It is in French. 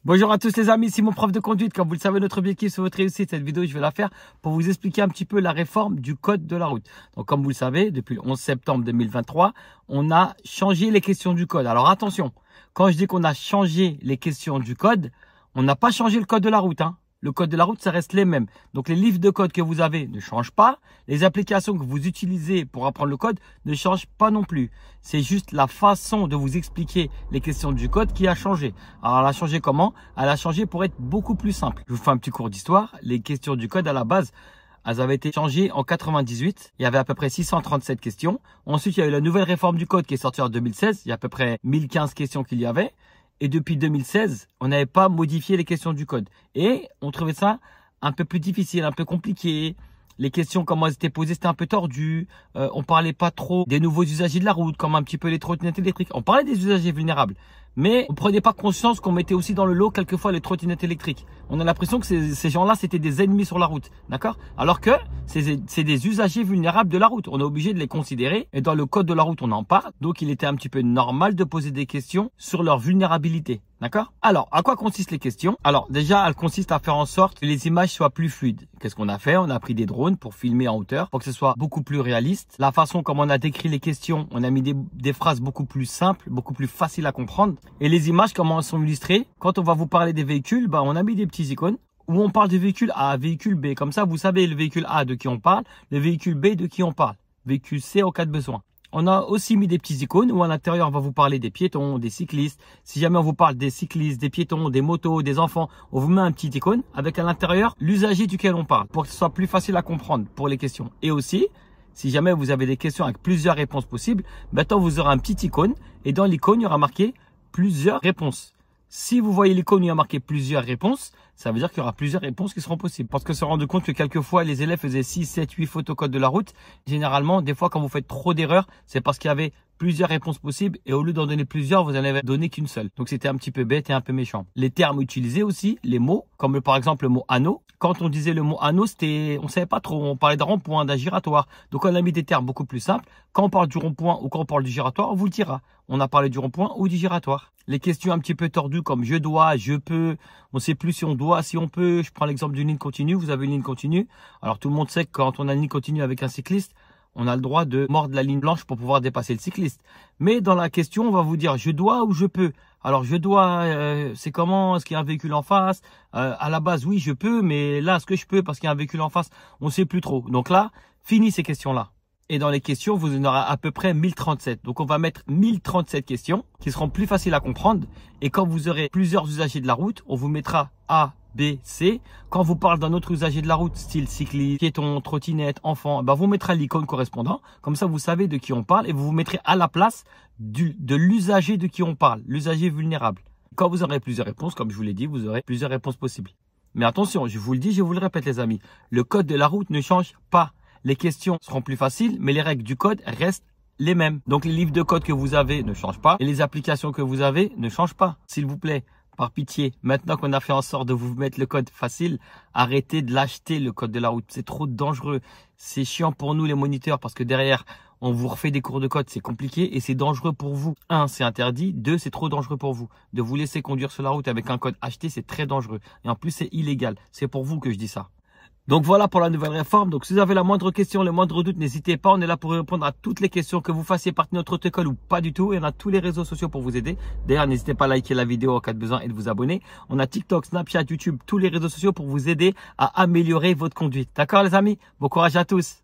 Bonjour à tous les amis, c'est mon prof de conduite. Comme vous le savez, notre objectif c'est votre réussite. Cette vidéo, je vais la faire pour vous expliquer un petit peu la réforme du code de la route. Donc comme vous le savez, depuis le 11 septembre 2023, on a changé les questions du code. Alors attention, quand je dis qu'on a changé les questions du code, on n'a pas changé le code de la route, hein. Le code de la route, ça reste les mêmes. Donc, les livres de code que vous avez ne changent pas. Les applications que vous utilisez pour apprendre le code ne changent pas non plus. C'est juste la façon de vous expliquer les questions du code qui a changé. Alors, elle a changé comment? Elle a changé pour être beaucoup plus simple. Je vous fais un petit cours d'histoire. Les questions du code, à la base, elles avaient été changées en 98. Il y avait à peu près 637 questions. Ensuite, il y a eu la nouvelle réforme du code qui est sortie en 2016. Il y a à peu près 1015 questions qu'il y avait. Et depuis 2016, on n'avait pas modifié les questions du code. Et on trouvait ça un peu plus difficile, un peu compliqué. Les questions, comment elles étaient posées, c'était un peu tordu. On parlait pas trop des nouveaux usagers de la route, comme un petit peu les trottinettes électriques. On parlait des usagers vulnérables. Mais on prenait pas conscience qu'on mettait aussi dans le lot quelquefois les trottinettes électriques. On a l'impression que ces gens-là, c'était des ennemis sur la route. D'accord? Alors que c'est des usagers vulnérables de la route. On est obligé de les considérer. Et dans le code de la route, on en parle. Donc, il était un petit peu normal de poser des questions sur leur vulnérabilité. D'accord? Alors, à quoi consistent les questions? Alors, déjà, elles consistent à faire en sorte que les images soient plus fluides. Qu'est-ce qu'on a fait? On a pris des drones pour filmer en hauteur, pour que ce soit beaucoup plus réaliste. La façon comme on a décrit les questions, on a mis des phrases beaucoup plus simples, beaucoup plus faciles à comprendre. Et les images, comment elles sont illustrées? Quand on va vous parler des véhicules, on a mis des petits icônes où on parle du véhicule A, véhicule B. Comme ça, vous savez le véhicule A de qui on parle, le véhicule B de qui on parle, véhicule C au cas de besoin. On a aussi mis des petits icônes où à l'intérieur, on va vous parler des piétons, des cyclistes. Si jamais on vous parle des cyclistes, des piétons, des motos, des enfants, on vous met un petit icône avec à l'intérieur l'usager duquel on parle pour que ce soit plus facile à comprendre pour les questions. Et aussi, si jamais vous avez des questions avec plusieurs réponses possibles, maintenant vous aurez un petit icône et dans l'icône, il y aura marqué plusieurs réponses. Si vous voyez l'icône où il y a marqué plusieurs réponses, ça veut dire qu'il y aura plusieurs réponses qui seront possibles. Parce que se rendre compte que quelquefois, les élèves faisaient 6, 7, 8 photocodes de la route. Généralement, des fois, quand vous faites trop d'erreurs, c'est parce qu'il y avait plusieurs réponses possibles et au lieu d'en donner plusieurs, vous n'en avez donné qu'une seule. Donc, c'était un petit peu bête et un peu méchant. Les termes utilisés aussi, les mots, comme par exemple le mot anneau. Quand on disait le mot anneau, on savait pas trop. On parlait d'un rond-point, d'un giratoire. Donc, on a mis des termes beaucoup plus simples. Quand on parle du rond-point ou quand on parle du giratoire, on vous le dira. On a parlé du rond-point ou du giratoire. Les questions un petit peu tordues comme je dois, je peux, on ne sait plus si on doit, si on peut. Je prends l'exemple d'une ligne continue. Vous avez une ligne continue. Alors, tout le monde sait que quand on a une ligne continue avec un cycliste, on a le droit de mordre la ligne blanche pour pouvoir dépasser le cycliste. Mais dans la question, on va vous dire je dois ou je peux. Alors, je dois, c'est comment? Est-ce qu'il y a un véhicule en face? À la base, oui, je peux. Mais là, est-ce que je peux parce qu'il y a un véhicule en face? On ne sait plus trop. Donc là, fini ces questions-là. Et dans les questions, vous en aurez à peu près 1037. Donc, on va mettre 1037 questions qui seront plus faciles à comprendre. Et quand vous aurez plusieurs usagers de la route, on vous mettra A, B, C. Quand vous parle d'un autre usager de la route, style cycliste, piéton, trottinette, enfant, vous mettra l'icône correspondant. Comme ça, vous savez de qui on parle et vous vous mettrez à la place de l'usager de qui on parle, l'usager vulnérable. Quand vous aurez plusieurs réponses, comme je vous l'ai dit, vous aurez plusieurs réponses possibles. Mais attention, je vous le dis, je vous le répète les amis, le code de la route ne change pas. Les questions seront plus faciles, mais les règles du code restent les mêmes. Donc, les livres de code que vous avez ne changent pas et les applications que vous avez ne changent pas. S'il vous plaît, par pitié, maintenant qu'on a fait en sorte de vous mettre le code facile, arrêtez de l'acheter, le code de la route. C'est trop dangereux. C'est chiant pour nous, les moniteurs, parce que derrière, on vous refait des cours de code. C'est compliqué et c'est dangereux pour vous. 1, c'est interdit. 2, c'est trop dangereux pour vous. De vous laisser conduire sur la route avec un code acheté, c'est très dangereux. Et en plus, c'est illégal. C'est pour vous que je dis ça. Donc voilà pour la nouvelle réforme. Donc si vous avez la moindre question, le moindre doute, n'hésitez pas. On est là pour répondre à toutes les questions, que vous fassiez partie de notre école ou pas du tout. Et on a tous les réseaux sociaux pour vous aider. D'ailleurs, n'hésitez pas à liker la vidéo en cas de besoin et de vous abonner. On a TikTok, Snapchat, YouTube, tous les réseaux sociaux pour vous aider à améliorer votre conduite. D'accord les amis? Bon courage à tous.